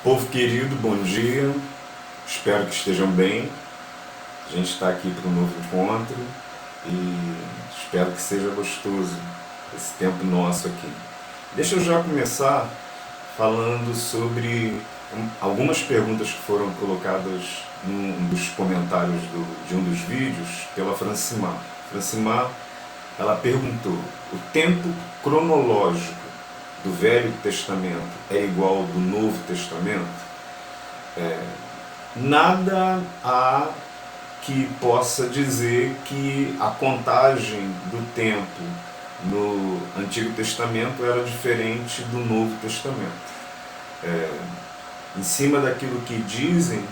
Povo querido, bom dia. Espero que estejam bem. A gente está aqui para um novo encontro e espero que seja gostoso esse tempo nosso aqui. Deixa eu já começar falando sobre algumas perguntas que foram colocadas num dos comentários de um dos vídeos pela Francimar. Francimar, ela perguntou: o tempo cronológico do Velho Testamento é igual ao do Novo Testamento? Nada há que possa dizer que a contagem do tempo no Antigo Testamento era diferente do Novo Testamento. Em cima daquilo que dizem,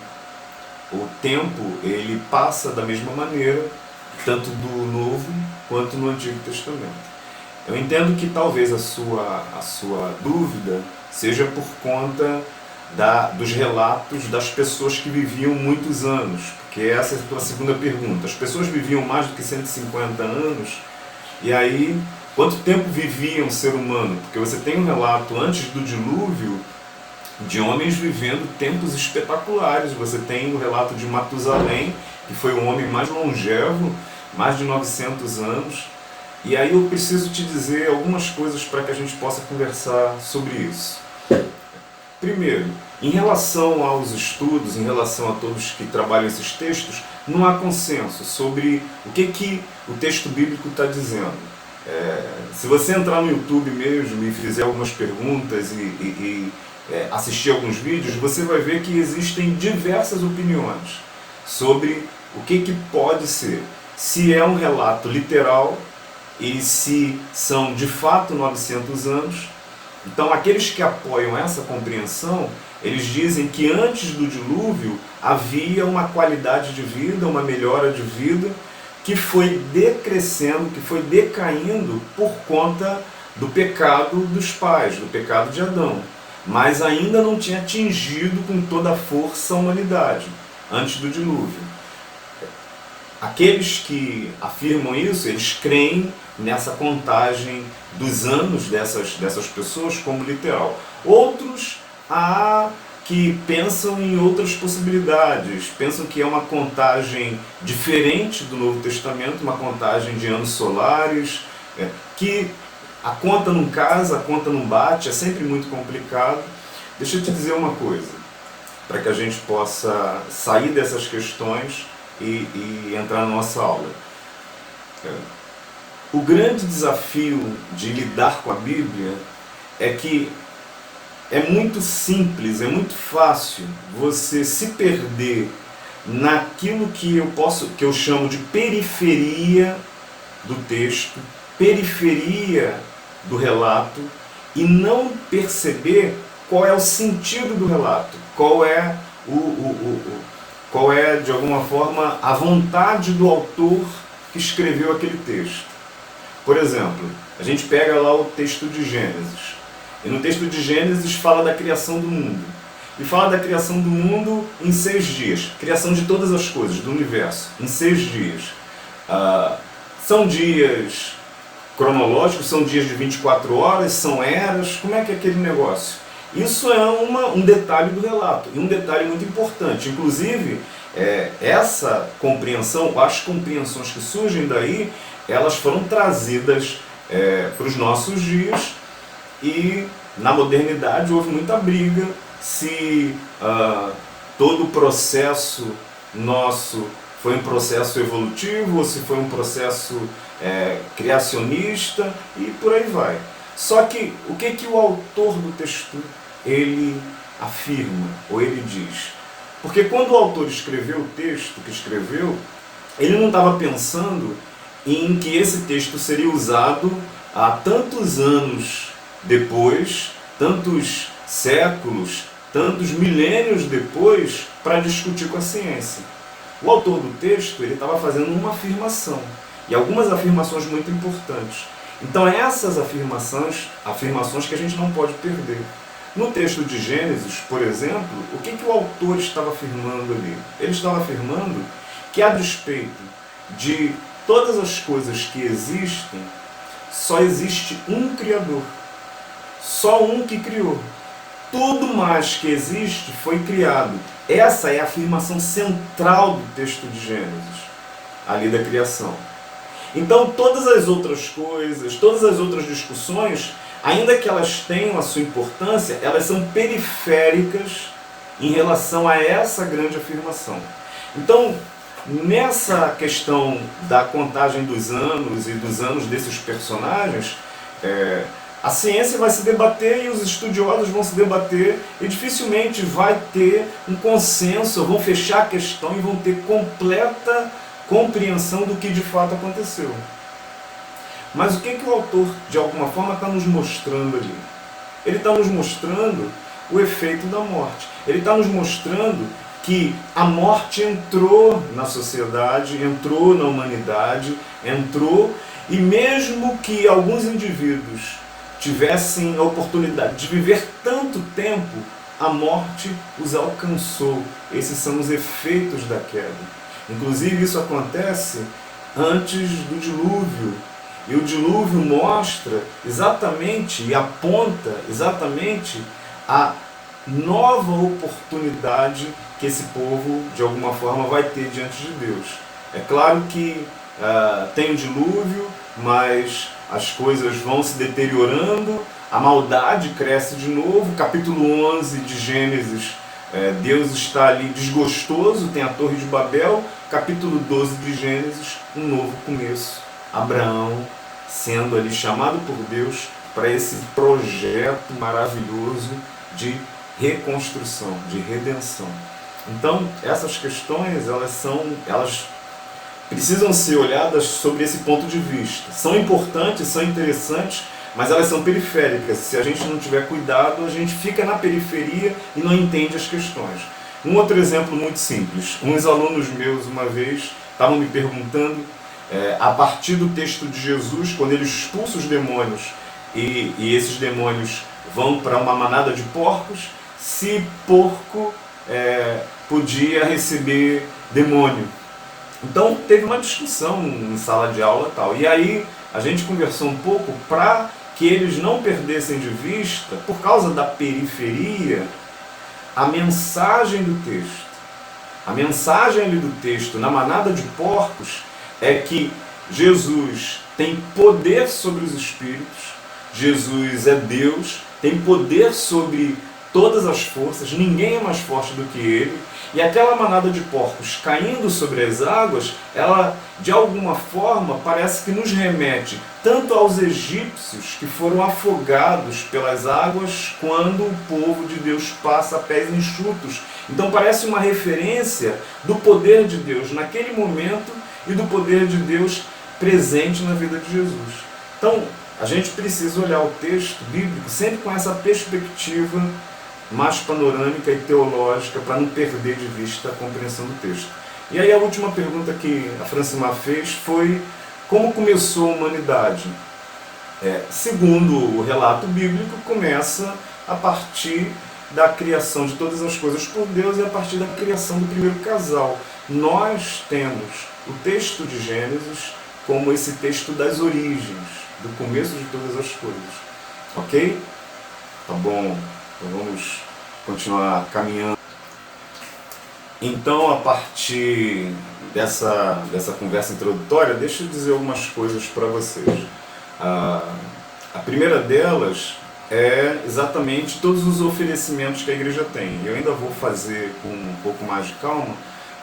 o tempo ele passa da mesma maneira, tanto do Novo quanto no Antigo Testamento. Eu entendo que talvez a sua dúvida seja por conta dos relatos das pessoas que viviam muitos anos, porque essa é a tua segunda pergunta. As pessoas viviam mais do que 150 anos, e aí, quanto tempo vivia um ser humano? Porque você tem um relato antes do dilúvio de homens vivendo tempos espetaculares. Você tem o relato de Matusalém, que foi o homem mais longevo, mais de 900 anos. E aí eu preciso te dizer algumas coisas para que a gente possa conversar sobre isso. Primeiro, em relação aos estudos, em relação a todos que trabalham esses textos, não há consenso sobre o que o texto bíblico está dizendo. Se você entrar no YouTube mesmo e fizer algumas perguntas e assistir alguns vídeos, você vai ver que existem diversas opiniões sobre o que pode ser. Se é um relato literal e se são de fato 900 anos. Então aqueles que apoiam essa compreensão, eles dizem que antes do dilúvio havia uma qualidade de vida, uma melhora de vida, que foi decrescendo, que foi decaindo por conta do pecado dos pais, do pecado de Adão. Mas ainda não tinha atingido com toda a força a humanidade, antes do dilúvio. Aqueles que afirmam isso, eles creem nessa contagem dos anos dessas pessoas como literal. Outros há que pensam em outras possibilidades, pensam que é uma contagem diferente do Novo Testamento, uma contagem de anos solares, que a conta não casa, a conta não bate, é sempre muito complicado. Deixa eu te dizer uma coisa, para que a gente possa sair dessas questões e entrar na nossa aula. O grande desafio de lidar com a Bíblia é que é muito simples, é muito fácil você se perder naquilo que eu chamo de periferia do texto, periferia do relato, e não perceber qual é o sentido do relato, qual é de alguma forma a vontade do autor que escreveu aquele texto. Por exemplo, a gente pega lá o texto de Gênesis, e no texto de Gênesis fala da criação do mundo, e fala da criação do mundo em 6 dias, criação de todas as coisas, do universo, em 6 dias. São dias cronológicos, são dias de 24 horas, são eras, como é que é aquele negócio? Isso é um detalhe do relato, e um detalhe muito importante. Inclusive, essa compreensão, as compreensões que surgem daí, elas foram trazidas para os nossos dias, e na modernidade houve muita briga se todo o processo nosso foi um processo evolutivo ou se foi um processo criacionista, e por aí vai. Só que o que o autor do texto ele afirma, ou ele diz? Porque quando o autor escreveu o texto que escreveu, ele não estava pensando em que esse texto seria usado há tantos anos depois, tantos séculos, tantos milênios depois, para discutir com a ciência. O autor do texto ele estava fazendo uma afirmação, e algumas afirmações muito importantes. Então essas afirmações que a gente não pode perder. No texto de Gênesis, por exemplo, o que o autor estava afirmando ali? Ele estava afirmando que, a despeito de todas as coisas que existem, só existe um Criador. Só um que criou. tudo mais que existe foi criado. Essa é a afirmação central do texto de Gênesis, ali da criação. Então todas as outras coisas, todas as outras discussões, ainda que elas tenham a sua importância, elas são periféricas em relação a essa grande afirmação. Então, nessa questão da contagem dos anos e dos anos desses personagens, a ciência vai se debater e os estudiosos vão se debater e dificilmente vai ter um consenso, vão fechar a questão e vão ter completa compreensão do que de fato aconteceu. Mas o que o autor, de alguma forma, está nos mostrando ali? Ele está nos mostrando o efeito da morte. Ele está nos mostrando que a morte entrou na sociedade, entrou na humanidade, entrou, e mesmo que alguns indivíduos tivessem a oportunidade de viver tanto tempo, a morte os alcançou. Esses são os efeitos da queda. Inclusive isso acontece antes do dilúvio. E o dilúvio mostra exatamente e aponta exatamente a nova oportunidade que esse povo, de alguma forma, vai ter diante de Deus. É claro que tem o dilúvio, mas as coisas vão se deteriorando, a maldade cresce de novo. Capítulo 11 de Gênesis, Deus está ali desgostoso, tem a Torre de Babel. Capítulo 12 de Gênesis, um novo começo. Abraão sendo ali chamado por Deus para esse projeto maravilhoso de reconstrução, de redenção. Então, essas questões, elas precisam ser olhadas sobre esse ponto de vista. São importantes, são interessantes, mas elas são periféricas. Se a gente não tiver cuidado, a gente fica na periferia e não entende as questões. Um outro exemplo muito simples. Uns alunos meus, uma vez, estavam me perguntando, a partir do texto de Jesus, quando ele expulsa os demônios e esses demônios vão para uma manada de porcos, se porco podia receber demônio. Então teve uma discussão em sala de aula e tal. E aí a gente conversou um pouco para que eles não perdessem de vista, por causa da periferia, a mensagem do texto. A mensagem ali do texto, na manada de porcos, é que Jesus tem poder sobre os espíritos, Jesus é Deus, tem poder sobre todas as forças, ninguém é mais forte do que ele, e aquela manada de porcos caindo sobre as águas, ela de alguma forma parece que nos remete tanto aos egípcios que foram afogados pelas águas quando o povo de Deus passa a pés enxutos. Então parece uma referência do poder de Deus naquele momento e do poder de Deus presente na vida de Jesus. Então a gente precisa olhar o texto bíblico sempre com essa perspectiva mais panorâmica e teológica, para não perder de vista a compreensão do texto. E aí a última pergunta que a Francimar fez foi: como começou a humanidade? Segundo o relato bíblico, começa a partir da criação de todas as coisas por Deus e a partir da criação do primeiro casal. Nós temos o texto de Gênesis como esse texto das origens, do começo de todas as coisas. Ok? Tá bom. Então vamos continuar caminhando. Então, a partir dessa conversa introdutória, deixa eu dizer algumas coisas para vocês. A primeira delas é exatamente todos os oferecimentos que a igreja tem. Eu ainda vou fazer com um pouco mais de calma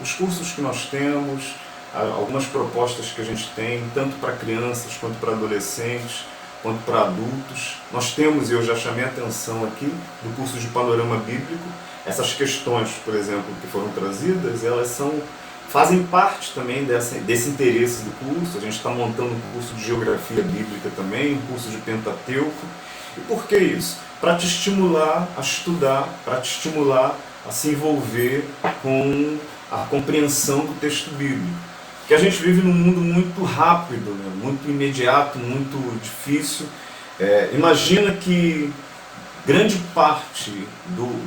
os cursos que nós temos, algumas propostas que a gente tem, tanto para crianças quanto para adolescentes, quanto para adultos. Nós temos, e eu já chamei a atenção aqui, do curso de Panorama Bíblico, essas questões, por exemplo, que foram trazidas, elas fazem parte também desse interesse do curso. A gente está montando um curso de Geografia Bíblica também, um curso de Pentateuco. E por que isso? Para te estimular a estudar, para te estimular a se envolver com a compreensão do texto bíblico. Que a gente vive num mundo muito rápido, né? Muito imediato, muito difícil. Imagina que grande parte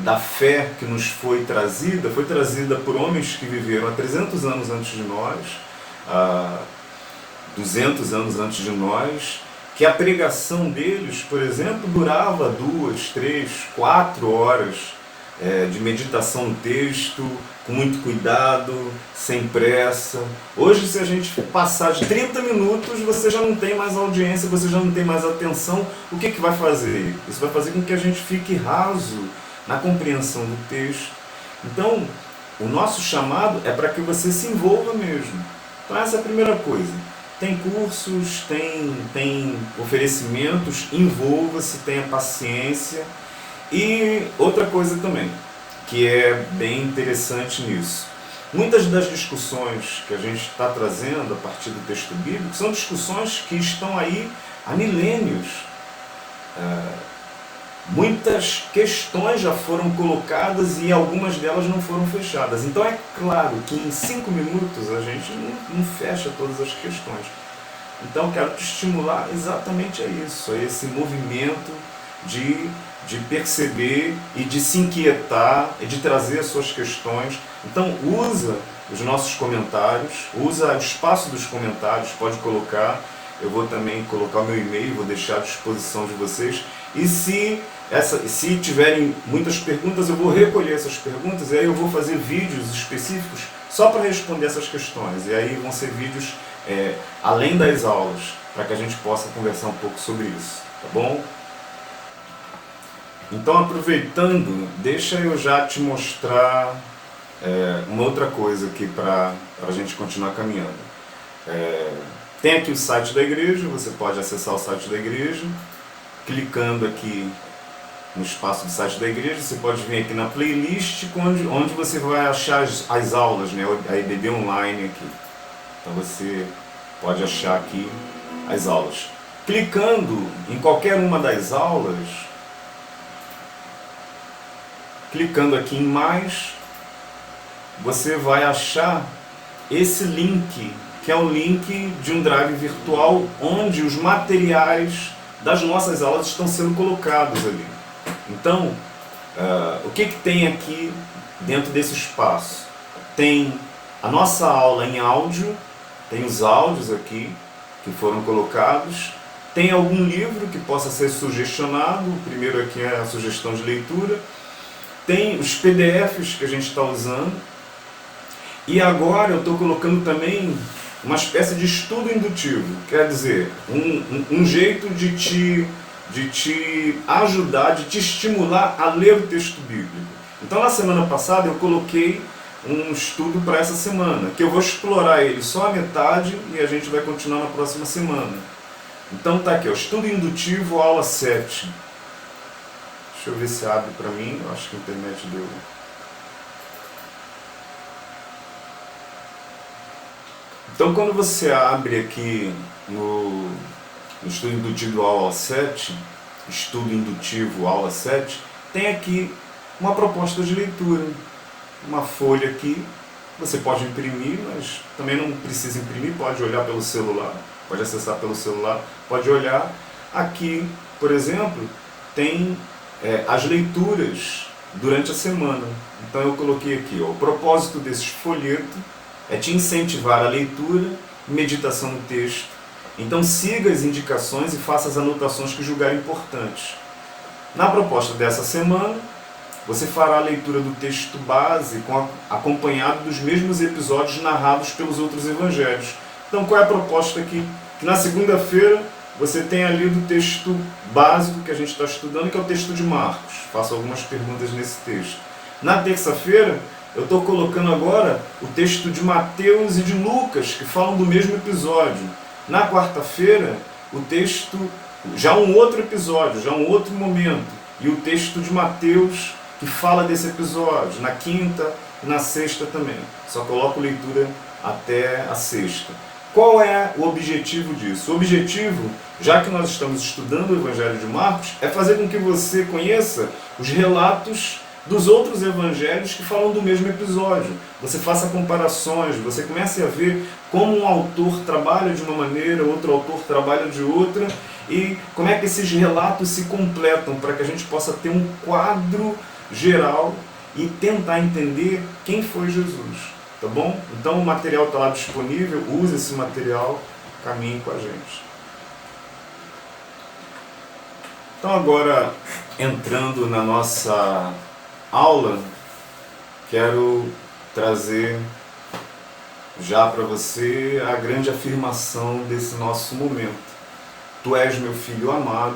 da fé que nos foi trazida por homens que viveram há 300 anos antes de nós, 200 anos antes de nós, que a pregação deles, por exemplo, durava 2, 3, 4 horas de meditação no texto, com muito cuidado, sem pressa. Hoje, se a gente passar de 30 minutos, você já não tem mais audiência, você já não tem mais atenção. O que vai fazer? Isso vai fazer com que a gente fique raso na compreensão do texto. Então, o nosso chamado é para que você se envolva mesmo. Então, essa é a primeira coisa. Tem cursos, tem oferecimentos, envolva-se, tenha paciência. E outra coisa também, que é bem interessante nisso. Muitas das discussões que a gente está trazendo a partir do texto bíblico são discussões que estão aí há milênios. Muitas questões já foram colocadas e algumas delas não foram fechadas. Então é claro que em 5 minutos a gente não fecha todas as questões. Então quero te estimular exatamente a isso, a esse movimento de perceber e de se inquietar e de trazer as suas questões. Então usa os nossos comentários, usa o espaço dos comentários, pode colocar. Eu vou também colocar o meu e-mail, vou deixar à disposição de vocês. E se tiverem muitas perguntas, eu vou recolher essas perguntas e aí eu vou fazer vídeos específicos só para responder essas questões. E aí vão ser vídeos além das aulas, para que a gente possa conversar um pouco sobre isso, tá bom? Então, aproveitando, deixa eu já te mostrar uma outra coisa aqui para a gente continuar caminhando. Tem aqui o site da igreja, você pode acessar o site da igreja, clicando aqui no espaço do site da igreja, você pode vir aqui na playlist, onde você vai achar as aulas, né, a EBD online aqui. Então você pode achar aqui as aulas. Clicando em qualquer uma das aulas, clicando aqui em mais, você vai achar esse link, que é o link de um drive virtual, onde os materiais das nossas aulas estão sendo colocados ali. Então, o que tem aqui dentro desse espaço? Tem a nossa aula em áudio, tem os áudios aqui que foram colocados, tem algum livro que possa ser sugestionado, o primeiro aqui é a sugestão de leitura, tem os PDFs que a gente está usando, e agora eu estou colocando também uma espécie de estudo indutivo, quer dizer, um jeito de te ajudar, de te estimular a ler o texto bíblico. Então na semana passada eu coloquei um estudo para essa semana, que eu vou explorar ele só a metade e a gente vai continuar na próxima semana. Então tá aqui, ó, estudo indutivo, aula 7. Deixa eu ver se abre para mim, eu acho que a internet deu. Então quando você abre aqui no estudo indutivo aula 7, estudo indutivo aula 7, tem aqui uma proposta de leitura, uma folha aqui, você pode imprimir, mas também não precisa imprimir, pode olhar pelo celular, pode acessar pelo celular, pode olhar. Aqui, por exemplo, tem as leituras durante a semana. Então eu coloquei aqui, ó, o propósito desse folheto é te incentivar a leitura e meditação no texto. Então siga as indicações e faça as anotações que julgar importantes. Na proposta dessa semana, você fará a leitura do texto base acompanhado dos mesmos episódios narrados pelos outros evangelhos. Então qual é a proposta aqui? Que na segunda-feira você tenha lido o texto básico que a gente está estudando, que é o texto de Marcos. Faço algumas perguntas nesse texto. Na terça-feira, eu estou colocando agora o texto de Mateus e de Lucas, que falam do mesmo episódio. Na quarta-feira, o texto, já um outro episódio, já um outro momento, e o texto de Mateus, que fala desse episódio. Na quinta e na sexta também. Só coloco leitura até a sexta. Qual é o objetivo disso? O objetivo, já que nós estamos estudando o Evangelho de Marcos, é fazer com que você conheça os relatos dos outros evangelhos que falam do mesmo episódio. Você faça comparações, você comece a ver como um autor trabalha de uma maneira, outro autor trabalha de outra, e como é que esses relatos se completam, para que a gente possa ter um quadro geral e tentar entender quem foi Jesus. Tá bom? Então o material está lá disponível, use esse material, caminhe com a gente. Então agora, entrando na nossa aula, quero trazer já para você a grande afirmação desse nosso momento. Tu és meu filho amado,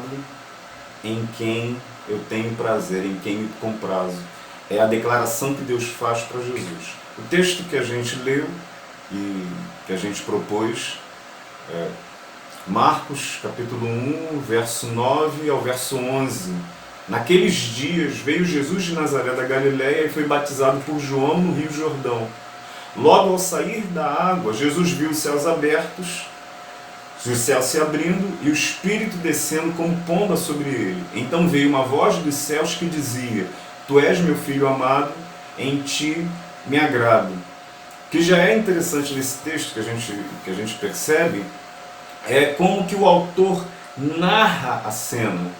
em quem eu tenho prazer, em quem me comprazo. É a declaração que Deus faz para Jesus. O texto que a gente leu e que a gente propôs é Marcos, capítulo 1, verso 9 ao verso 11. Naqueles dias veio Jesus de Nazaré da Galileia e foi batizado por João no Rio Jordão. Logo ao sair da água, Jesus viu os céus abertos, os céus se abrindo e o Espírito descendo como pomba sobre ele. Então veio uma voz dos céus que dizia: Tu és meu filho amado, em ti me agrado. O que já é interessante nesse texto que a gente percebe é como que o autor narra a cena.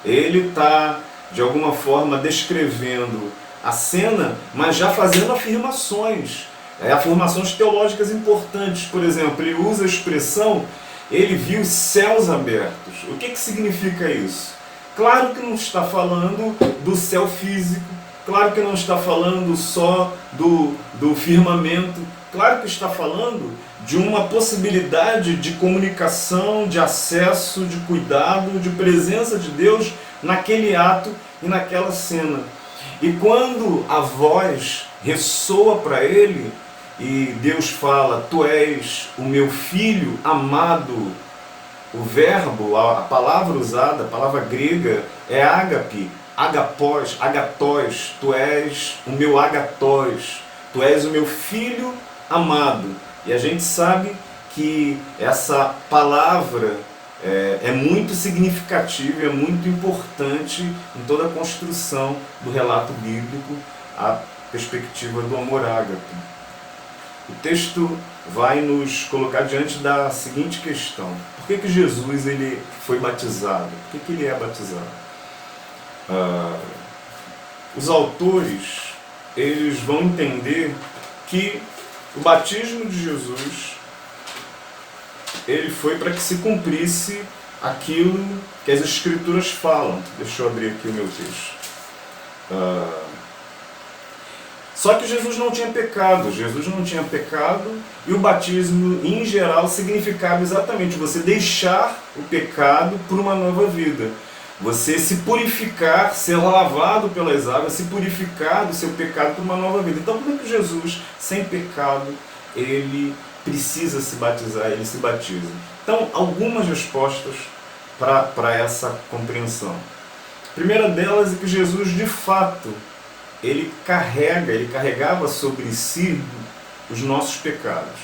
Ele está, de alguma forma, descrevendo a cena, mas já fazendo afirmações. Afirmações teológicas importantes. Por exemplo, ele usa a expressão: ele viu os céus abertos. O que significa isso? Claro que não está falando do céu físico, claro que não está falando só do firmamento, claro que está falando de uma possibilidade de comunicação, de acesso, de cuidado, de presença de Deus naquele ato e naquela cena. E quando a voz ressoa para ele e Deus fala: Tu és o meu filho amado, o verbo, a palavra usada, a palavra grega é ágape, agapós, agatóis. Tu és o meu agatóis, tu és o meu filho amado. E a gente sabe que essa palavra é muito significativa, é muito importante em toda a construção do relato bíblico, a perspectiva do amor ágape. O texto vai nos colocar diante da seguinte questão: por que Jesus ele foi batizado? Por que ele é batizado? Os autores eles vão entender que o batismo de Jesus ele foi para que se cumprisse aquilo que as Escrituras falam. Deixa eu abrir aqui o meu texto. Só que Jesus não tinha pecado. Jesus não tinha pecado e o batismo, em geral, significava exatamente você deixar o pecado por uma nova vida. Você se purificar, ser lavado pelas águas, se purificar do seu pecado por uma nova vida. Então, como é que Jesus, sem pecado, ele precisa se batizar, ele se batiza? Então, algumas respostas para essa compreensão. A primeira delas é que Jesus, de fato, ele carregava sobre si os nossos pecados.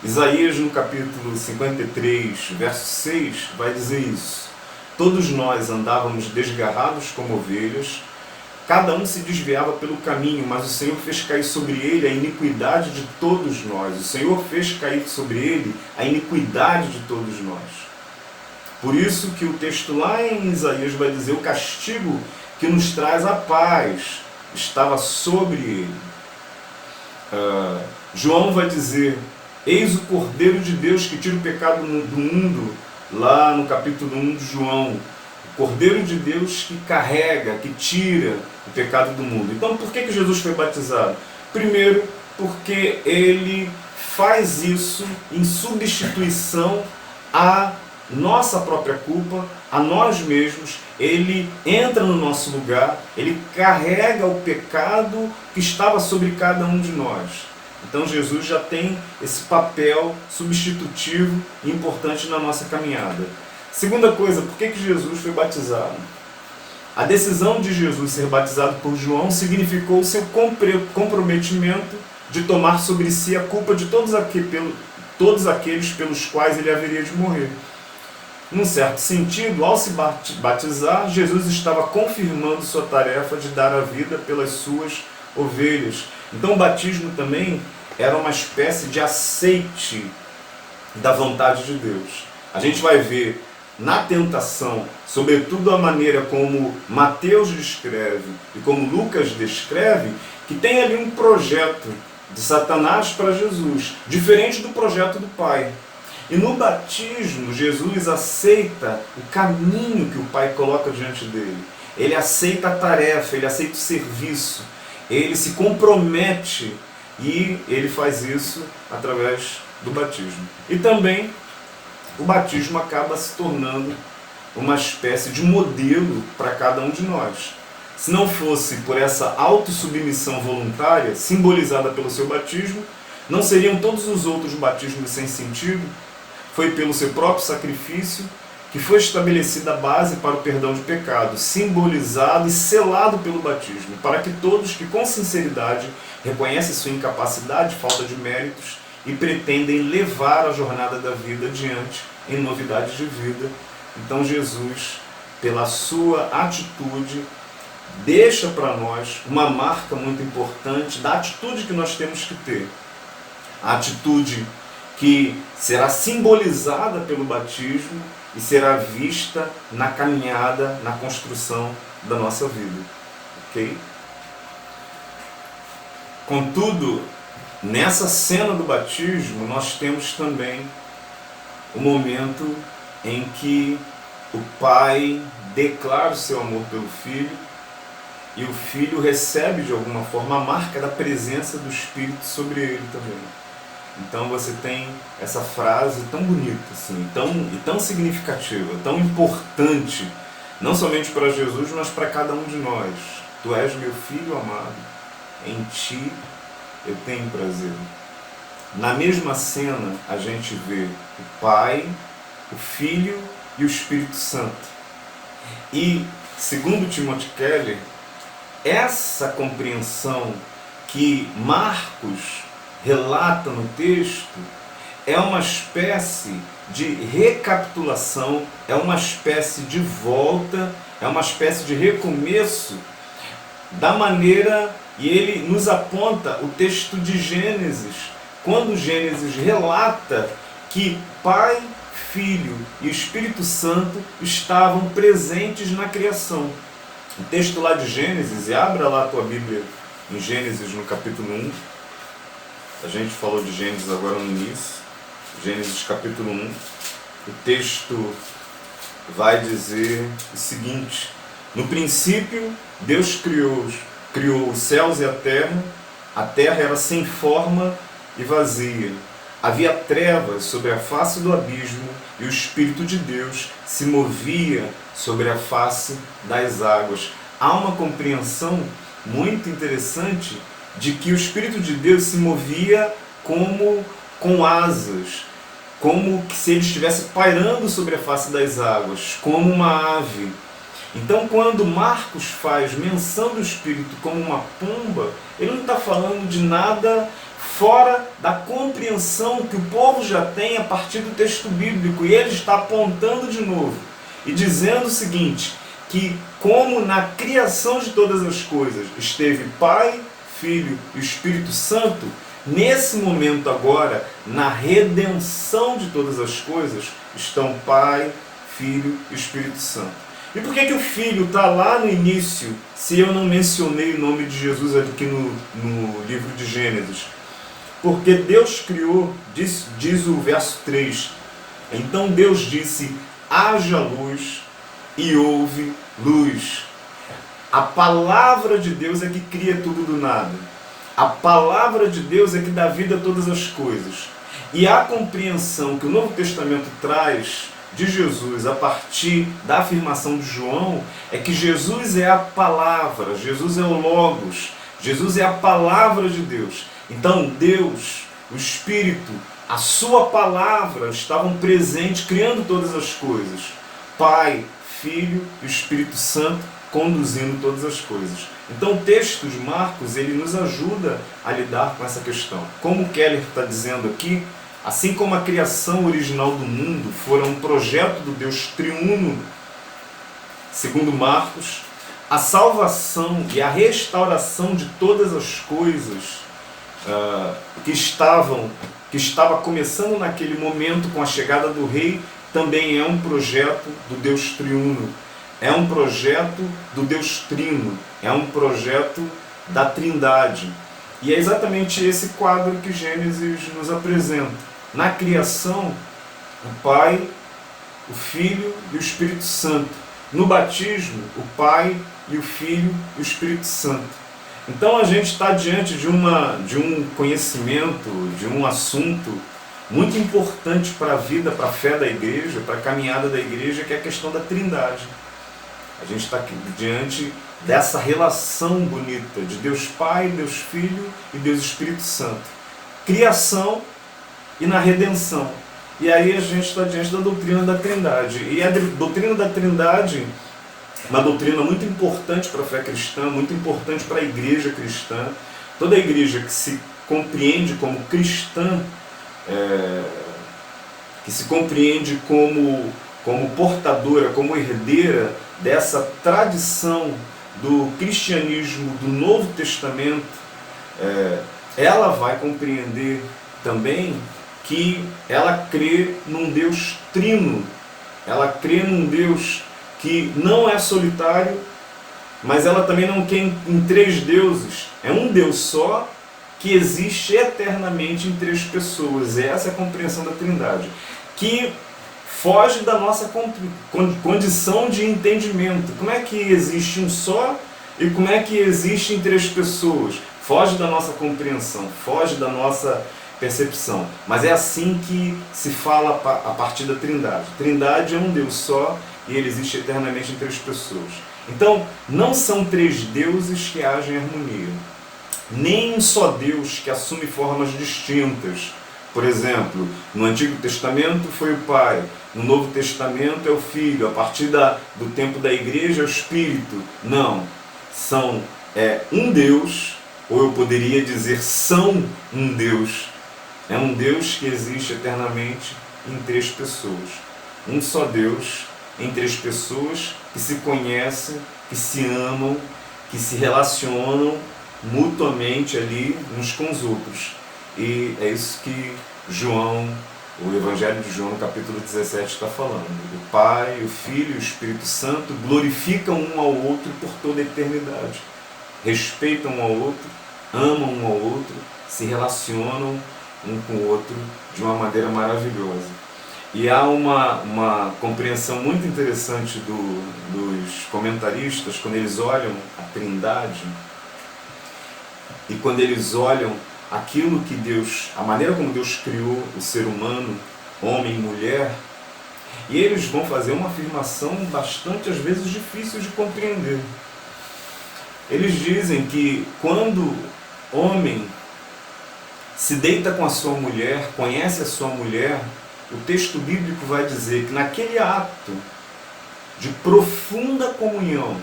Isaías, no capítulo 53, verso 6, vai dizer isso. Todos nós andávamos desgarrados como ovelhas, cada um se desviava pelo caminho, mas o Senhor fez cair sobre ele a iniquidade de todos nós. O Senhor fez cair sobre ele a iniquidade de todos nós. Por isso que o texto lá em Isaías vai dizer: o castigo que nos traz a paz estava sobre ele. João vai dizer: eis o Cordeiro de Deus que tira o pecado do mundo, lá no capítulo 1 de João. O Cordeiro de Deus que carrega, que tira o pecado do mundo. Então, por que Jesus foi batizado? Primeiro, porque ele faz isso em substituição à nossa própria culpa, a nós mesmos. Ele entra no nosso lugar, ele carrega o pecado que estava sobre cada um de nós. Então Jesus já tem esse papel substitutivo e importante na nossa caminhada. Segunda coisa, por que Jesus foi batizado? A decisão de Jesus ser batizado por João significou o seu comprometimento de tomar sobre si a culpa de todos aqueles pelos quais ele haveria de morrer. Num certo sentido, ao se batizar, Jesus estava confirmando sua tarefa de dar a vida pelas suas ovelhas. Então o batismo também era uma espécie de aceite da vontade de Deus. A gente vai ver na tentação, sobretudo a maneira como Mateus descreve e como Lucas descreve, que tem ali um projeto de Satanás para Jesus, diferente do projeto do Pai. E no batismo, Jesus aceita o caminho que o Pai coloca diante dele. Ele aceita a tarefa, ele aceita o serviço, ele se compromete e ele faz isso através do batismo. E também o batismo acaba se tornando uma espécie de modelo para cada um de nós. Se não fosse por essa autossubmissão voluntária, simbolizada pelo seu batismo, não seriam todos os outros batismos sem sentido? Foi pelo seu próprio sacrifício que foi estabelecida a base para o perdão de pecados, simbolizado e selado pelo batismo, para que todos que com sinceridade reconhecem sua incapacidade, falta de méritos e pretendem levar a jornada da vida adiante em novidades de vida. Então Jesus, pela sua atitude, deixa para nós uma marca muito importante da atitude que nós temos que ter. A atitude que será simbolizada pelo batismo e será vista na caminhada, na construção da nossa vida. Ok? Contudo, nessa cena do batismo, nós temos também o momento em que o Pai declara o seu amor pelo Filho e o Filho recebe de alguma forma a marca da presença do Espírito sobre ele também. Então você tem essa frase tão bonita, assim, tão significativa, tão importante, não somente para Jesus, mas para cada um de nós. Tu és meu Filho amado, em ti eu tenho prazer. Na mesma cena a gente vê o Pai, o Filho e o Espírito Santo. E, segundo Timothy Keller, essa compreensão que Marcos relata no texto é uma espécie de recapitulação, é uma espécie de volta, é uma espécie de recomeço da maneira, e ele nos aponta o texto de Gênesis, quando Gênesis relata que Pai, Filho e Espírito Santo estavam presentes na criação. O texto lá de Gênesis, e abra lá a tua Bíblia em Gênesis no capítulo 1, a gente falou de Gênesis agora no início, Gênesis capítulo 1, o texto vai dizer o seguinte: no princípio Deus criou os céus e a terra era sem forma e vazia. Havia trevas sobre a face do abismo e o Espírito de Deus se movia sobre a face das águas. Há uma compreensão muito interessante de que o Espírito de Deus se movia como com asas, como se ele estivesse pairando sobre a face das águas, como uma ave. Então, quando Marcos faz menção do Espírito como uma pomba, ele não está falando de nada fora da compreensão que o povo já tem a partir do texto bíblico, e ele está apontando de novo e dizendo o seguinte, que como na criação de todas as coisas esteve Pai, Filho e Espírito Santo, nesse momento agora, na redenção de todas as coisas, estão Pai, Filho e Espírito Santo. E por que o Filho está lá no início, se eu não mencionei o nome de Jesus aqui no livro de Gênesis? Porque Deus criou, diz o verso 3, então Deus disse, haja luz, e houve luz. A palavra de Deus é que cria tudo do nada. A palavra de Deus é que dá vida a todas as coisas. E a compreensão que o Novo Testamento traz de Jesus a partir da afirmação de João é que Jesus é a palavra, Jesus é o Logos, Jesus é a palavra de Deus. Então Deus, o Espírito, a sua palavra estavam presentes, criando todas as coisas. Pai, Filho e Espírito Santo conduzindo todas as coisas. Então o texto de Marcos, ele nos ajuda a lidar com essa questão. Como Keller está dizendo aqui, assim como a criação original do mundo fora um projeto do Deus triuno, segundo Marcos, a salvação e a restauração de todas as coisas que estava começando naquele momento com a chegada do rei, também é um projeto do Deus triuno. É um projeto do Deus Trino, é um projeto da Trindade. E é exatamente esse quadro que Gênesis nos apresenta. Na criação, o Pai, o Filho e o Espírito Santo. No batismo, o Pai e o Filho e o Espírito Santo. Então a gente está diante de um conhecimento, de um assunto muito importante para a vida, para a fé da igreja, para a caminhada da igreja, que é a questão da Trindade. A gente está diante dessa relação bonita de Deus Pai, Deus Filho e Deus Espírito Santo. Criação e na redenção. E aí a gente está diante da doutrina da Trindade. E a doutrina da Trindade é uma doutrina muito importante para a fé cristã, muito importante para a igreja cristã. Toda a igreja que se compreende como cristã, que se compreende como portadora, como herdeira dessa tradição do cristianismo do Novo Testamento, ela vai compreender também que ela crê num Deus trino, ela crê num Deus que não é solitário, mas ela também não crê em três deuses. É um Deus só que existe eternamente em três pessoas. Essa é a compreensão da Trindade, que foge da nossa condição de entendimento. Como é que existe um só e como é que existe em três pessoas? Foge da nossa compreensão, foge da nossa percepção. Mas é assim que se fala a partir da Trindade. Trindade é um Deus só e ele existe eternamente em três pessoas. Então, não são três deuses que agem em harmonia. Nem um só Deus que assume formas distintas. Por exemplo, no Antigo Testamento foi o Pai, no Novo Testamento é o Filho, a partir do tempo da igreja é o Espírito. Não, são um Deus, ou eu poderia dizer são um Deus. É um Deus que existe eternamente em três pessoas. Um só Deus em três pessoas que se conhecem, que se amam, que se relacionam mutuamente ali uns com os outros. E é isso que João, o Evangelho de João, no capítulo 17, está falando. O Pai, o Filho e o Espírito Santo glorificam um ao outro por toda a eternidade. Respeitam um ao outro, amam um ao outro, se relacionam um com o outro de uma maneira maravilhosa. E há uma compreensão muito interessante dos comentaristas, quando eles olham a Trindade, e quando eles olham aquilo que Deus, a maneira como Deus criou o ser humano, homem e mulher, e eles vão fazer uma afirmação bastante, às vezes, difícil de compreender. Eles dizem que quando homem se deita com a sua mulher, conhece a sua mulher, o texto bíblico vai dizer que naquele ato de profunda comunhão,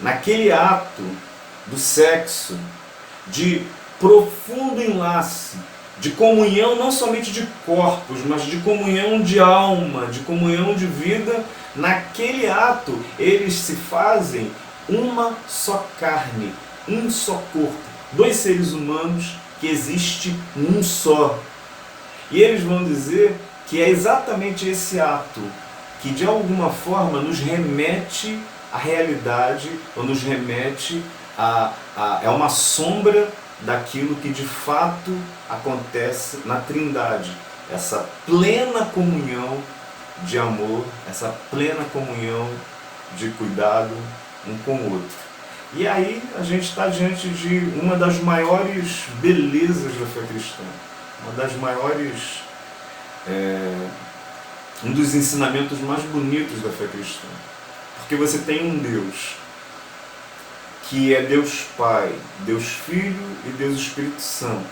naquele ato do sexo, de profundo enlace, de comunhão não somente de corpos, mas de comunhão de alma, de comunhão de vida, naquele ato eles se fazem uma só carne, um só corpo, dois seres humanos que existe um só. E eles vão dizer que é exatamente esse ato que de alguma forma nos remete à realidade, ou nos remete é uma sombra daquilo que de fato acontece na Trindade. Essa plena comunhão de amor, essa plena comunhão de cuidado um com o outro. E aí a gente está diante de uma das maiores belezas da fé cristã, uma das maiores, um dos ensinamentos mais bonitos da fé cristã. Porque você tem um Deus que é Deus Pai, Deus Filho e Deus Espírito Santo.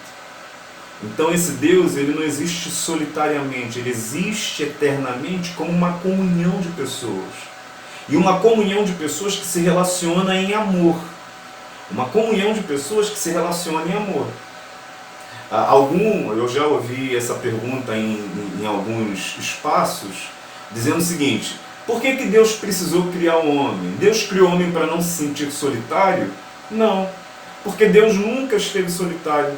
Então esse Deus, ele não existe solitariamente, ele existe eternamente como uma comunhão de pessoas. E uma comunhão de pessoas que se relaciona em amor. Uma comunhão de pessoas que se relaciona em amor. Eu já ouvi essa pergunta em alguns espaços, dizendo o seguinte: por que Deus precisou criar o homem? Deus criou o homem para não se sentir solitário? Não, porque Deus nunca esteve solitário.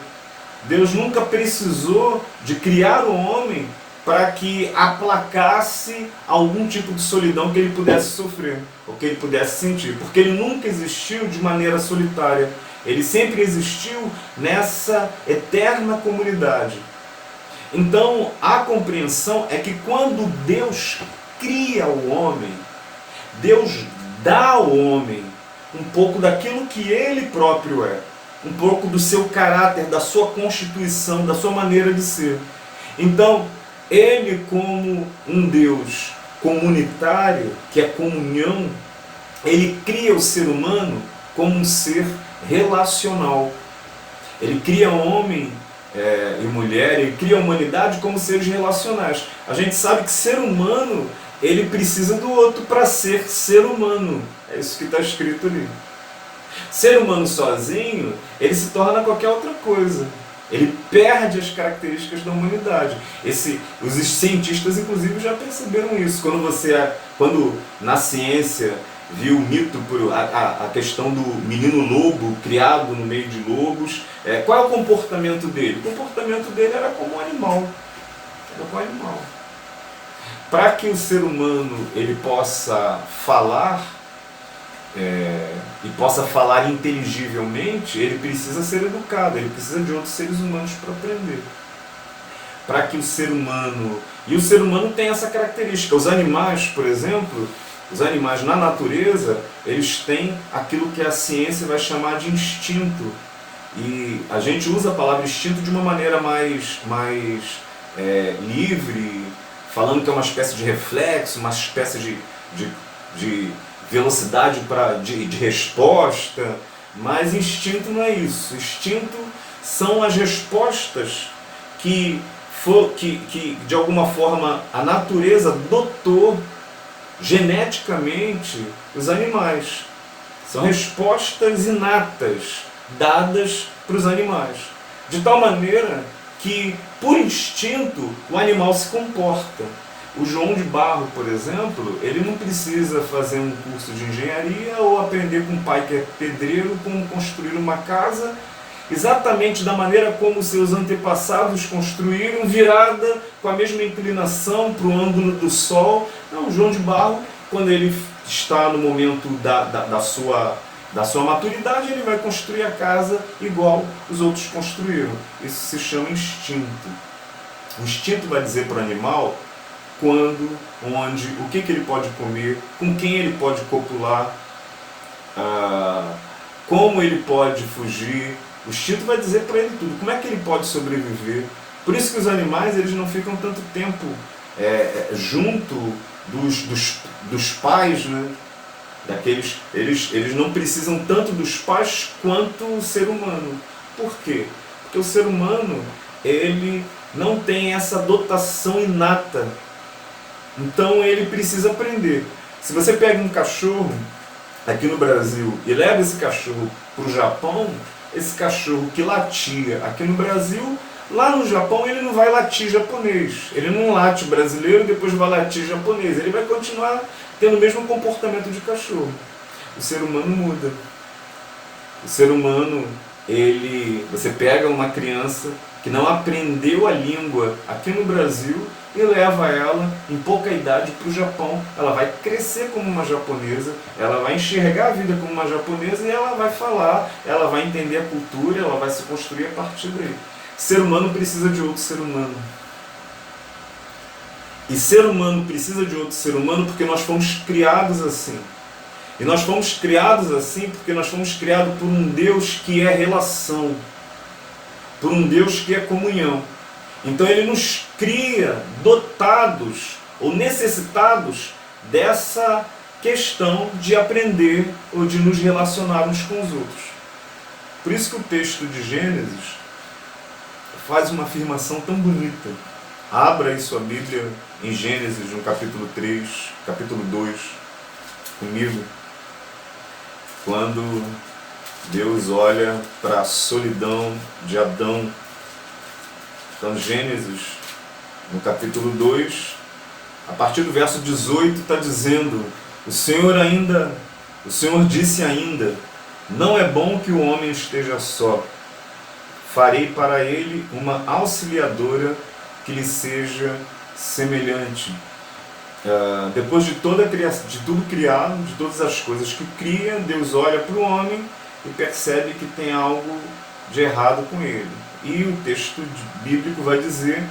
Deus nunca precisou de criar o homem para que aplacasse algum tipo de solidão que ele pudesse sofrer, ou que ele pudesse sentir, porque ele nunca existiu de maneira solitária. Ele sempre existiu nessa eterna comunidade. Então, a compreensão é que quando Deus cria o homem, Deus dá ao homem um pouco daquilo que ele próprio é, um pouco do seu caráter, da sua constituição, da sua maneira de ser. Então, ele, como um Deus comunitário, que é comunhão, ele cria o ser humano como um ser relacional. Ele cria homem e mulher, ele cria a humanidade como seres relacionais. A gente sabe que ser humano, ele precisa do outro para ser ser humano. É isso que está escrito ali. Ser humano sozinho, ele se torna qualquer outra coisa. Ele perde as características da humanidade. Os cientistas, inclusive, já perceberam isso. Quando na ciência viu o mito, a questão do menino lobo criado no meio de lobos, qual é o comportamento dele? O comportamento dele era como um animal. Era como um animal. Para que o ser humano ele possa falar, e possa falar inteligivelmente, ele precisa ser educado, ele precisa de outros seres humanos para aprender. Para que o ser humano... E o ser humano tem essa característica. Os animais, por exemplo, os animais na natureza, eles têm aquilo que a ciência vai chamar de instinto. E a gente usa a palavra instinto de uma maneira mais livre, falando que é uma espécie de reflexo, uma espécie de velocidade de resposta, mas instinto não é isso. Instinto são as respostas que de alguma forma a natureza dotou geneticamente os animais. São respostas inatas dadas para os animais, de tal maneira que por instinto o animal se comporta. O João de Barro, por exemplo, ele não precisa fazer um curso de engenharia ou aprender com um pai que é pedreiro como construir uma casa exatamente da maneira como seus antepassados construíram, virada com a mesma inclinação para o ângulo do sol. Não, o João de Barro, quando ele está no momento da sua maturidade, ele vai construir a casa igual os outros construíram. Isso se chama instinto. O instinto vai dizer para o animal quando, onde, o que ele pode comer, com quem ele pode copular, como ele pode fugir. O instinto vai dizer para ele tudo, como é que ele pode sobreviver. Por isso que os animais eles não ficam tanto tempo junto dos pais, né? Eles não precisam tanto dos pais quanto o ser humano. Por quê? Porque o ser humano ele não tem essa dotação inata. Então ele precisa aprender. Se você pega um cachorro aqui no Brasil e leva esse cachorro para o Japão, esse cachorro que latia aqui no Brasil, lá no Japão ele não vai latir japonês. Ele não late brasileiro e depois vai latir japonês. Ele vai continuar tendo o mesmo comportamento de cachorro. O ser humano muda. O ser humano, você pega uma criança que não aprendeu a língua aqui no Brasil e leva ela em pouca idade para o Japão. Ela vai crescer como uma japonesa, ela vai enxergar a vida como uma japonesa e ela vai falar, ela vai entender a cultura, ela vai se construir a partir daí. Ser humano precisa de outro ser humano. E ser humano precisa de outro ser humano porque nós fomos criados assim. E nós fomos criados assim porque nós fomos criados por um Deus que é relação, por um Deus que é comunhão. Então ele nos cria dotados ou necessitados dessa questão de aprender ou de nos relacionar uns com os outros. Por isso que o texto de Gênesis faz uma afirmação tão bonita. Abra aí sua Bíblia em Gênesis, no capítulo 3, capítulo 2, comigo. Quando Deus olha para a solidão de Adão. Então, Gênesis, no capítulo 2, a partir do verso 18, está dizendo: o Senhor disse ainda, não é bom que o homem esteja só. Farei para ele uma auxiliadora que lhe seja semelhante. Depois de tudo criado, de todas as coisas que cria, Deus olha para o homem e percebe que tem algo de errado com ele. E o texto bíblico vai dizer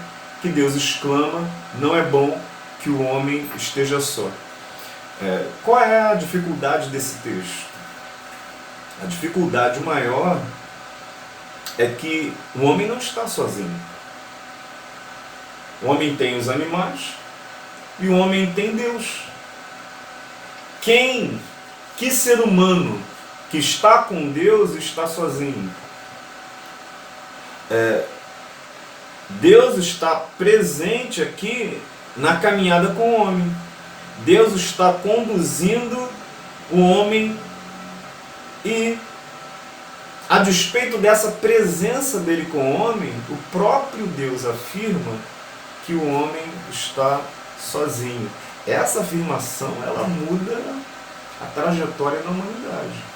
que Deus exclama: não é bom que o homem esteja só. Qual é a dificuldade desse texto? A dificuldade maior é que o homem não está sozinho. O homem tem os animais e o homem tem Deus. Que ser humano que está com Deus está sozinho? Deus está presente aqui na caminhada com o homem. Deus está conduzindo o homem e, a despeito dessa presença dele com o homem, o próprio Deus afirma que o homem está sozinho. Essa afirmação, ela muda a trajetória da humanidade.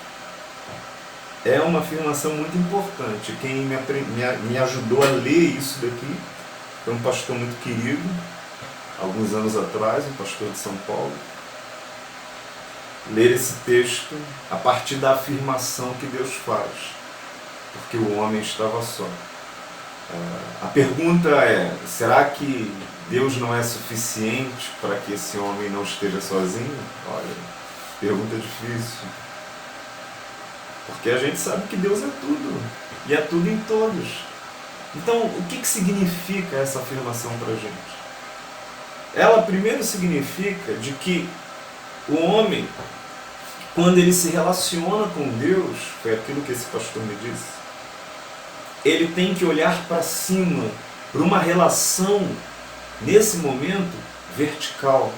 É uma afirmação muito importante. Quem me ajudou a ler isso daqui foi um pastor muito querido, alguns anos atrás, um pastor de São Paulo. Ler esse texto a partir da afirmação que Deus faz, porque o homem estava só. A pergunta é: será que Deus não é suficiente para que esse homem não esteja sozinho? Olha, pergunta difícil. Porque a gente sabe que Deus é tudo, e é tudo em todos. Então, o que significa essa afirmação para a gente? Ela primeiro significa de que o homem, quando ele se relaciona com Deus, foi aquilo que esse pastor me disse, ele tem que olhar para cima, para uma relação, nesse momento, vertical.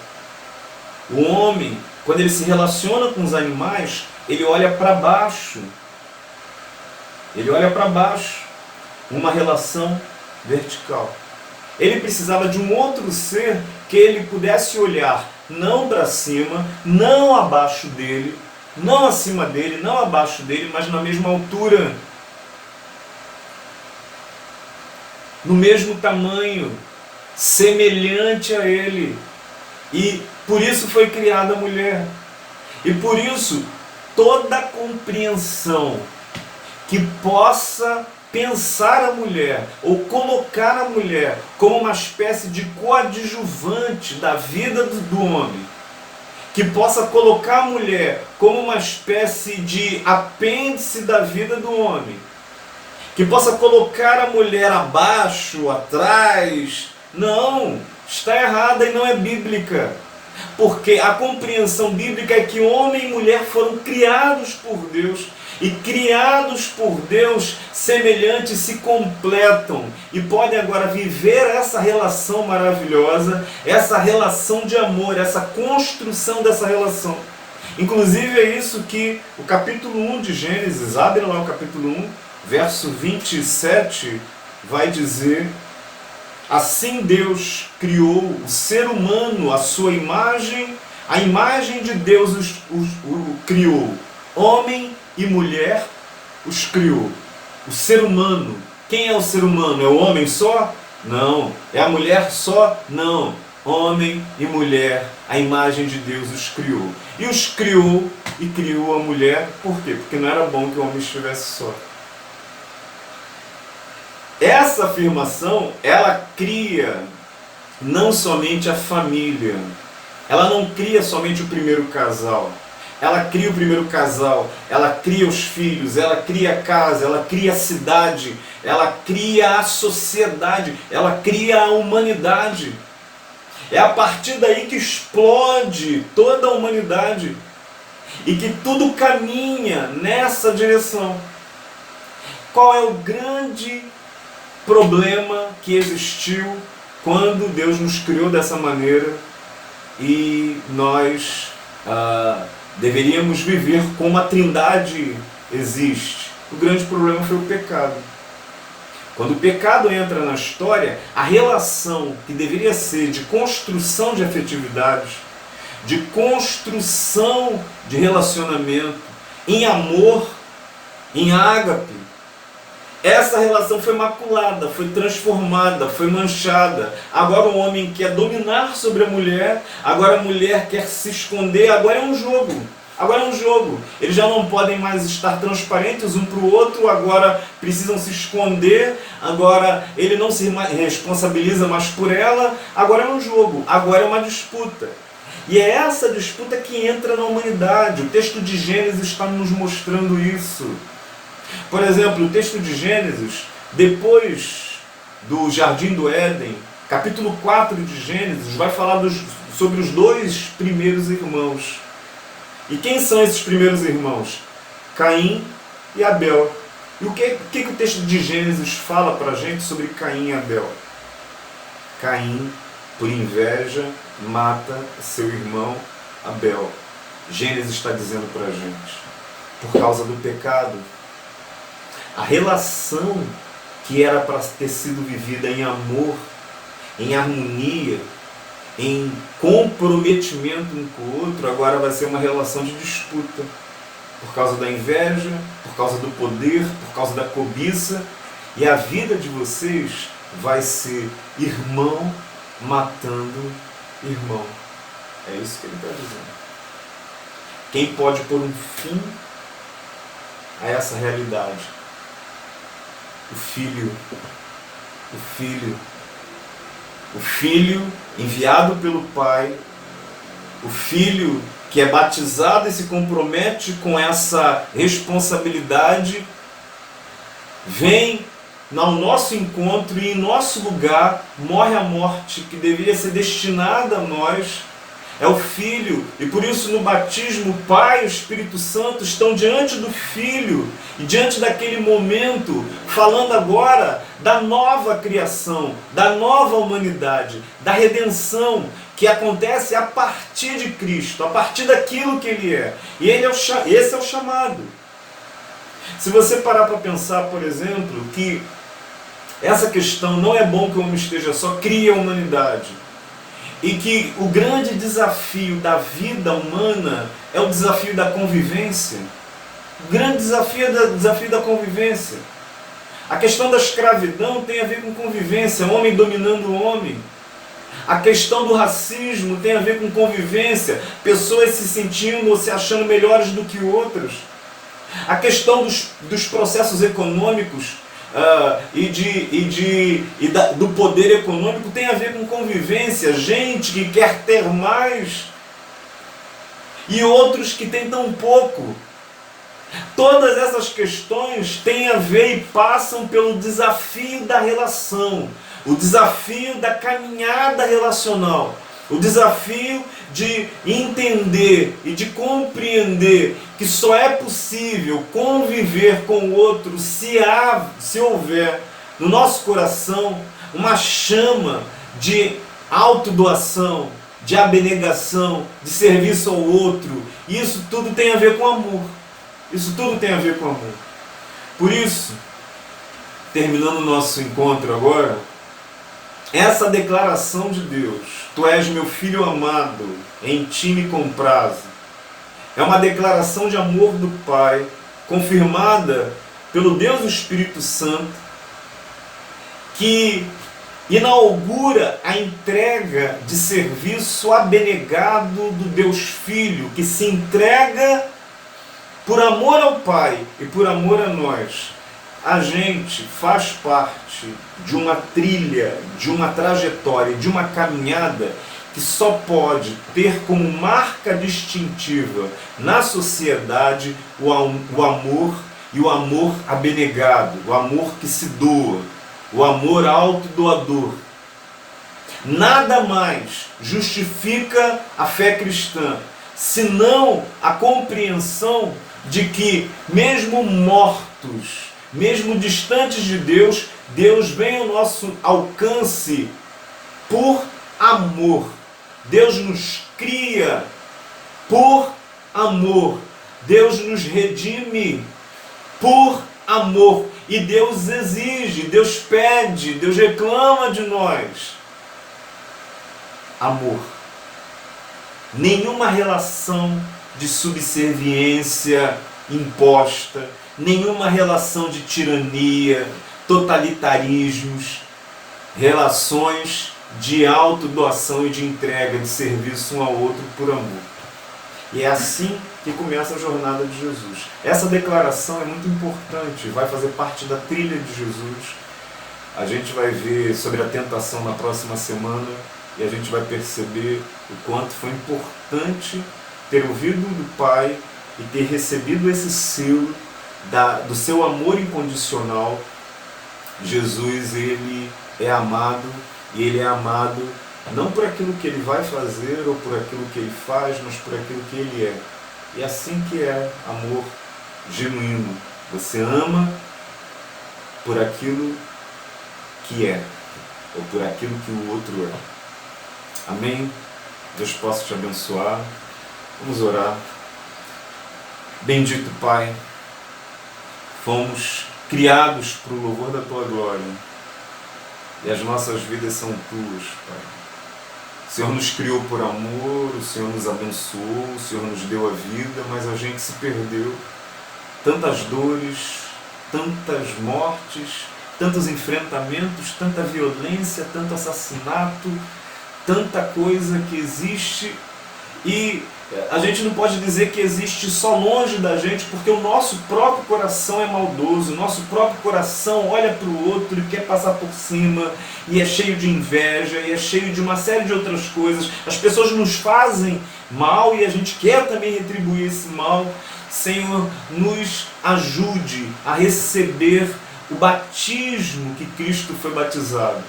O homem, quando ele se relaciona com os animais, ele olha para baixo. Ele olha para baixo. Uma relação vertical. Ele precisava de um outro ser que ele pudesse olhar não para cima, não abaixo dele, não acima dele, não abaixo dele, mas na mesma altura. No mesmo tamanho, semelhante a ele. E por isso foi criada a mulher. E por isso, toda compreensão que possa pensar a mulher ou colocar a mulher como uma espécie de coadjuvante da vida do homem, que possa colocar a mulher como uma espécie de apêndice da vida do homem, que possa colocar a mulher abaixo, atrás, não, está errada e não é bíblica. Porque a compreensão bíblica é que homem e mulher foram criados por Deus, e criados por Deus semelhantes se completam e podem agora viver essa relação maravilhosa, essa relação de amor, essa construção dessa relação. Inclusive é isso que o capítulo 1 de Gênesis, abre lá o capítulo 1, verso 27, vai dizer: assim Deus criou o ser humano, a sua imagem, a imagem de Deus o criou. Homem e mulher os criou. O ser humano, quem é o ser humano? É o homem só? Não. É a mulher só? Não. Homem e mulher, a imagem de Deus os criou. E os criou e criou a mulher, por quê? Porque não era bom que o homem estivesse só. Essa afirmação, ela cria não somente a família, ela não cria somente o primeiro casal, ela cria o primeiro casal, ela cria os filhos, ela cria a casa, ela cria a cidade, ela cria a sociedade, ela cria a humanidade. É a partir daí que explode toda a humanidade e que tudo caminha nessa direção. Qual é o grande problema que existiu quando Deus nos criou dessa maneira e nós deveríamos viver como a Trindade existe? O grande problema foi o pecado. Quando o pecado entra na história, a relação que deveria ser de construção de afetividades, de construção de relacionamento, em amor, em ágape, essa relação foi maculada, foi transformada, foi manchada. Agora o homem quer dominar sobre a mulher, agora a mulher quer se esconder, agora é um jogo. Agora é um jogo. Eles já não podem mais estar transparentes um para o outro, agora precisam se esconder, agora ele não se responsabiliza mais por ela, agora é um jogo, agora é uma disputa. E é essa disputa que entra na humanidade. O texto de Gênesis está nos mostrando isso. Por exemplo, o texto de Gênesis, depois do Jardim do Éden, capítulo 4 de Gênesis, vai falar sobre os dois primeiros irmãos. E quem são esses primeiros irmãos? Caim e Abel. E o que o texto de Gênesis fala para a gente sobre Caim e Abel? Caim, por inveja, mata seu irmão Abel. Gênesis está dizendo para a gente, por causa do pecado, a relação que era para ter sido vivida em amor, em harmonia, em comprometimento um com o outro, agora vai ser uma relação de disputa, por causa da inveja, por causa do poder, por causa da cobiça, e a vida de vocês vai ser irmão matando irmão. É isso que ele está dizendo. Quem pode pôr um fim a essa realidade? O Filho. O Filho. O Filho enviado pelo Pai, o Filho que é batizado e se compromete com essa responsabilidade, vem ao nosso encontro e em nosso lugar morre a morte que deveria ser destinada a nós. É o Filho, e por isso no batismo o Pai e o Espírito Santo estão diante do Filho e diante daquele momento, falando agora da nova criação, da nova humanidade, da redenção que acontece a partir de Cristo, a partir daquilo que Ele é. E esse é o chamado. Se você parar para pensar, por exemplo, que essa questão não é bom que o homem esteja só, cria a humanidade. E que o grande desafio da vida humana é o desafio da convivência. O grande desafio é o desafio da convivência. A questão da escravidão tem a ver com convivência, homem dominando o homem. A questão do racismo tem a ver com convivência, pessoas se sentindo ou se achando melhores do que outros. A questão dos processos econômicos do poder econômico tem a ver com convivência, gente que quer ter mais e outros que têm tão pouco. Todas essas questões têm a ver e passam pelo desafio da relação, o desafio da caminhada relacional, o desafio de entender e de compreender que só é possível conviver com o outro se houver no nosso coração uma chama de autodoação, de abnegação, de serviço ao outro. E isso tudo tem a ver com amor. Isso tudo tem a ver com amor. Por isso, terminando o nosso encontro agora, essa declaração de Deus, tu és meu filho amado, em ti me comprazo, é uma declaração de amor do Pai, confirmada pelo Deus Espírito Santo, que inaugura a entrega de serviço abnegado do Deus Filho, que se entrega por amor ao Pai e por amor a nós. A gente faz parte de uma trilha, de uma trajetória, de uma caminhada que só pode ter como marca distintiva na sociedade o amor e o amor abnegado, o amor que se doa, o amor autodoador. Nada mais justifica a fé cristã, senão a compreensão de que, mesmo mortos, mesmo distantes de Deus, Deus vem ao nosso alcance por amor. Deus nos cria por amor. Deus nos redime por amor. E Deus exige, Deus pede, Deus reclama de nós amor. Nenhuma relação de subserviência imposta, nenhuma relação de tirania, totalitarismos, relações de autodoação e de entrega, de serviço um ao outro por amor. E é assim que começa a jornada de Jesus. Essa declaração é muito importante, vai fazer parte da trilha de Jesus. A gente vai ver sobre a tentação na próxima semana e a gente vai perceber o quanto foi importante ter ouvido do Pai e ter recebido esse selo do seu amor incondicional. Jesus, ele é amado, e ele é amado não por aquilo que ele vai fazer ou por aquilo que ele faz, mas por aquilo que ele é. E assim que é amor genuíno. Você ama por aquilo que é, ou por aquilo que o outro é. Amém? Deus possa te abençoar. Vamos orar. Bendito Pai, fomos criados para o louvor da Tua glória e as nossas vidas são Tuas, Pai. O Senhor nos criou por amor, o Senhor nos abençoou, o Senhor nos deu a vida, mas a gente se perdeu. Tantas dores, tantas mortes, tantos enfrentamentos, tanta violência, tanto assassinato, tanta coisa que existe, e a gente não pode dizer que existe só longe da gente, porque o nosso próprio coração é maldoso, o nosso próprio coração olha para o outro e quer passar por cima, e é cheio de inveja, e é cheio de uma série de outras coisas. As pessoas nos fazem mal e a gente quer também retribuir esse mal. Senhor, nos ajude a receber o batismo que Cristo foi batizado.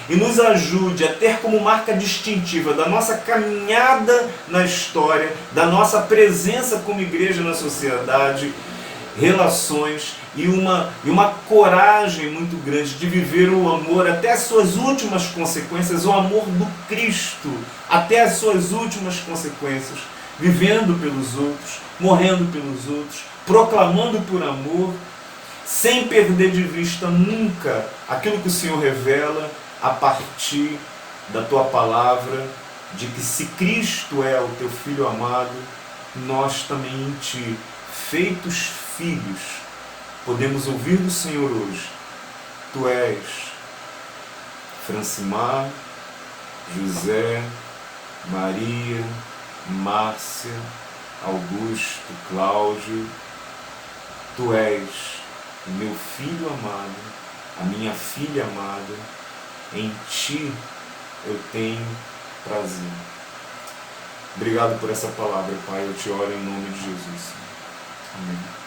E nos ajude a ter como marca distintiva da nossa caminhada na história, da nossa presença como igreja na sociedade, relações e uma coragem muito grande de viver o amor até as suas últimas consequências, o amor do Cristo até as suas últimas consequências, vivendo pelos outros, morrendo pelos outros, proclamando por amor, sem perder de vista nunca aquilo que o Senhor revela a partir da Tua palavra, de que se Cristo é o Teu Filho amado, nós também em Ti, feitos filhos, podemos ouvir do Senhor hoje: Tu és Francimar, José, Maria, Márcia, Augusto, Cláudio, Tu és o meu filho amado, a minha filha amada, em Ti eu tenho prazer. Obrigado por essa palavra, Pai, eu te oro em nome de Jesus. Amém.